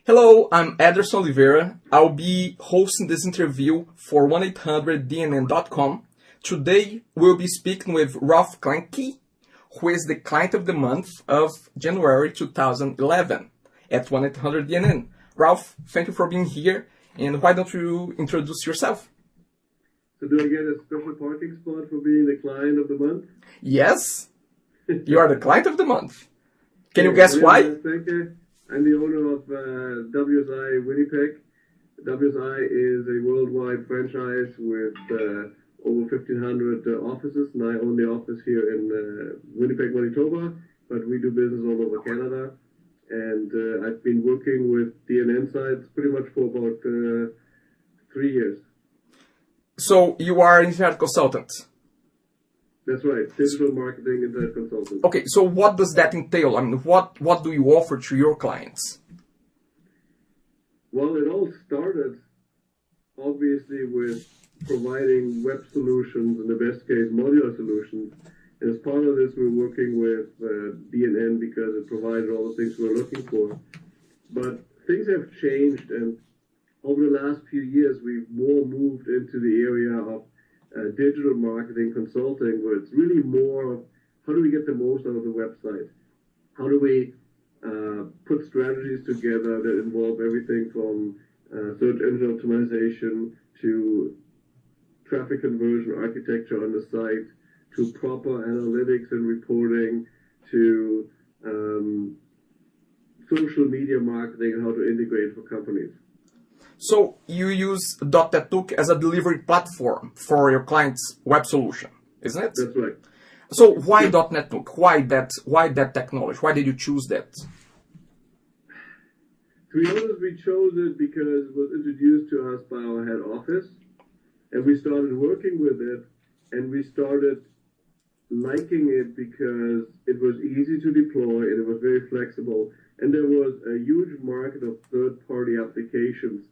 Hello, I'm Ederson Oliveira. I'll be hosting this interview for 1-800-DNN.com. Today, we'll be speaking with Ralf, who is the client of the month of January 2011 at 1-800-DNN. Ralf, thank you for being here, and why don't you introduce yourself? So do I get a special parking spot for being the client of the month? Yes, you are the client of the month. Can you guess why? Thank you. I'm the owner of WSI Winnipeg. WSI is a worldwide franchise with over 1,500 offices, and I own the office here in Winnipeg, Manitoba, but we do business all over Canada. And I've been working with DNN sites pretty much for about 3 years. So you are an internet consultant? That's right, digital marketing internet consultant. Okay, so what does that entail? I mean, what do you offer to your clients? Well, it all started obviously with providing web solutions, in the best case modular solutions. And as part of this, we're working with DNN because it provided all the things we're looking for. But things have changed, and over the last few years, we've more moved into the area of digital marketing consulting, where it's really more of how do we get the most out of the website? How do we put strategies together that involve everything from search engine optimization to traffic conversion architecture on the site, to proper analytics and reporting, to social media marketing and how to integrate for companies. So you use .NET as a delivery platform for your client's web solution, isn't it? That's right. So why .NET? Why that technology? Why did you choose that? To be honest, we chose it because it was introduced to us by our head office, and we started working with it, and we started liking it because it was easy to deploy and it was very flexible, and there was a huge market of third-party applications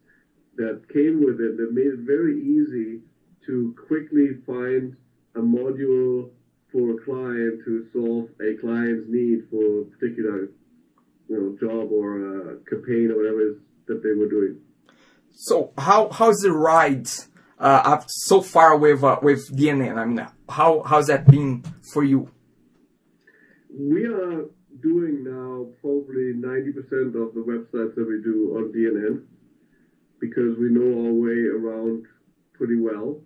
that came with it that made it very easy to quickly find a module for a client to solve a client's need for a particular job or a campaign or whatever it is that they were doing. So how's the ride up so far with DNN? I mean, how's that been for you? We are doing now probably 90% of the websites that we do on DNN, because we know our way around pretty well.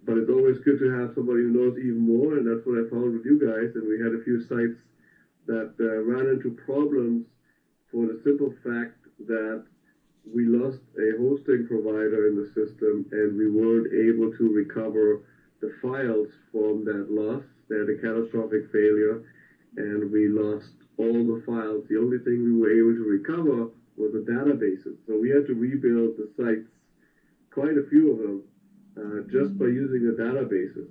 But it's always good to have somebody who knows even more, and that's what I found with you guys. And we had a few sites that ran into problems for the simple fact that we lost a hosting provider in the system, and we weren't able to recover the files from that loss. They had a catastrophic failure, and we lost all the files. The only thing we were able to recover was the databases. So we had to rebuild the sites, quite a few of them, just by using the databases.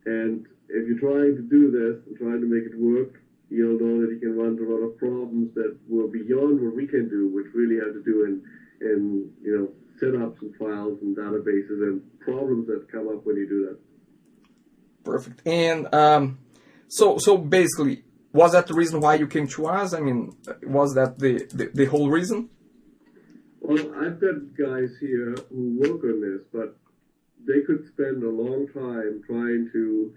And if you're trying to do this and trying to make it work, you'll know that you can run into a lot of problems that were beyond what we can do, which really had to do in setups and files and databases and problems that come up when you do that. Perfect. And so basically, was that the reason why you came to us? I mean, was that the whole reason? Well, I've got guys here who work on this, but they could spend a long time trying to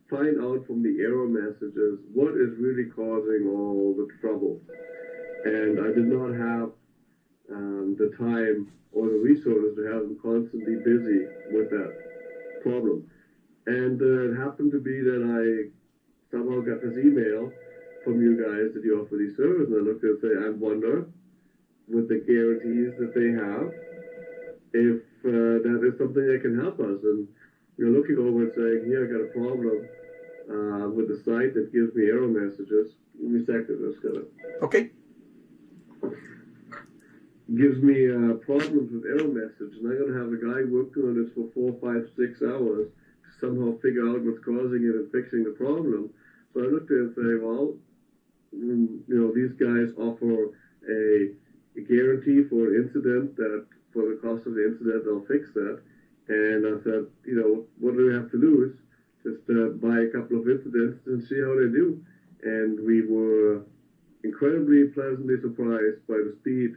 find out from the error messages what is really causing all the trouble. And I did not have the time or the resources to have them constantly busy with that problem. And it happened to be that I somehow got this email from you guys that you offer these services, and I looked at it and say, I wonder, with the guarantees that they have, if that is something that can help us. And you're looking over and saying, here, I got a problem with the site that gives me error messages. Give me a second, let's get it. Okay. Gives me problems with error message, and I'm going to have a guy working on this for 4, 5, 6 hours to somehow figure out what's causing it and fixing the problem. So I looked at it and say, well, these guys offer a guarantee for an incident that for the cost of the incident, they'll fix that. And I said, what do we have to lose? Just buy a couple of incidents and see how they do. And we were incredibly pleasantly surprised by the speed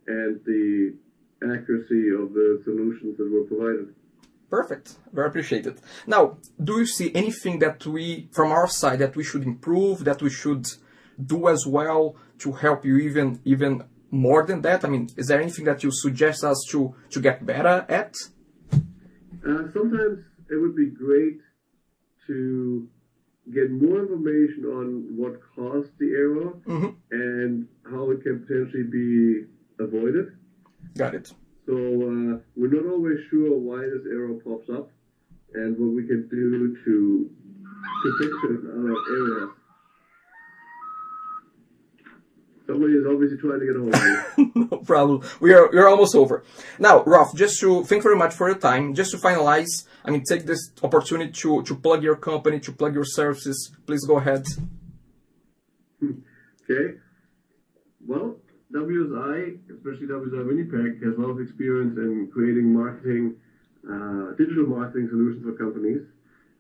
and the accuracy of the solutions that were provided. Perfect. Very appreciated. Now, do you see anything that we, from our side, that we should improve, that we should do as well to help you even more than that? I mean, is there anything that you suggest us to get better at? Sometimes it would be great to get more information on what caused the error and how it can potentially be avoided. Got it. So we're not always sure why this error pops up and what we can do to fix it in other areas. Somebody is obviously trying to get a hold of you. No problem. We're almost over. Now, Ralf, thank you very much for your time. Just to finalize, I mean, take this opportunity to plug your company, to plug your services. Please go ahead. Okay. Well, WSI, especially WSI Winnipeg, has a lot of experience in creating digital marketing solutions for companies.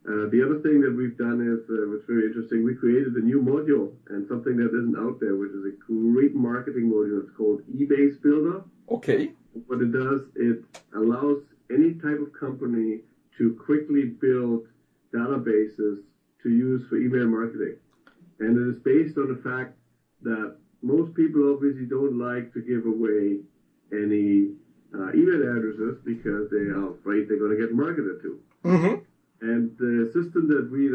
The other thing that we've done is, what's very interesting, we created a new module and something that isn't out there, which is a great marketing module. It's called eBase Builder. Okay. What it does, it allows any type of company to quickly build databases to use for email marketing. And it is based on the fact that most people obviously don't like to give away any email addresses because they are afraid they're going to get marketed to. Mm-hmm. And the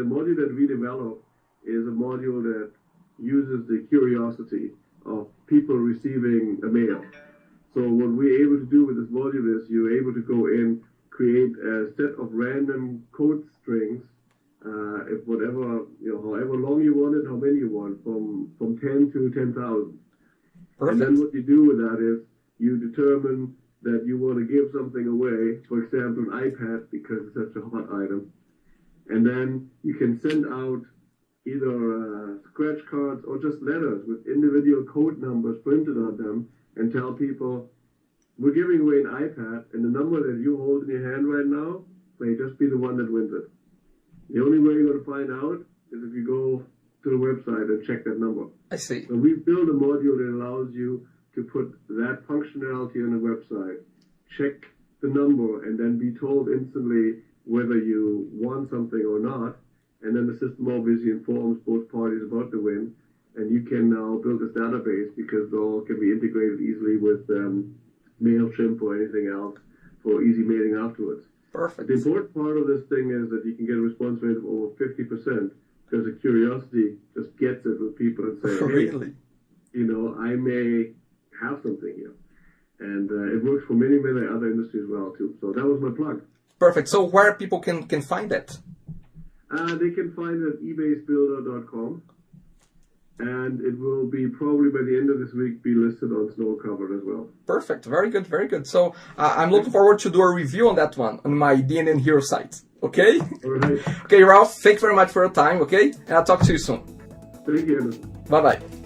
module that we developed is a module that uses the curiosity of people receiving a mail. So what we're able to do with this module is you're able to go in, create a set of random code strings, if however long you want it, how many you want, from 10 to 10,000. And then what you do with that is you determine that you want to give something away, for example, an iPad, because it's such a hot item. And then you can send out either scratch cards or just letters with individual code numbers printed on them and tell people, we're giving away an iPad, and the number that you hold in your hand right now may just be the one that wins it. The only way you're going to find out is if you go to the website and check that number. I see. So we've built a module that allows you to put that functionality on the website, check the number, and then be told instantly whether you won something or not. And then the system obviously informs both parties about the win. And you can now build this database because it all can be integrated easily with MailChimp or anything else for easy mailing afterwards. Perfect. The important part of this thing is that you can get a response rate of over 50% because the curiosity just gets it with people and say, Really? Hey, I may have something here. And it works for many, many other industries as well, too. So that was my plug. Perfect. So where people can find that? They can find it at ebasebuilder.com. And it will be probably by the end of this week be listed on Snow Covered as well. Perfect. Very good. Very good. So I'm looking forward to do a review on that one on my DNN Hero site. Okay? All right. Okay, Ralf, thanks very much for your time. Okay? And I'll talk to you soon. Thank you. Bye-bye.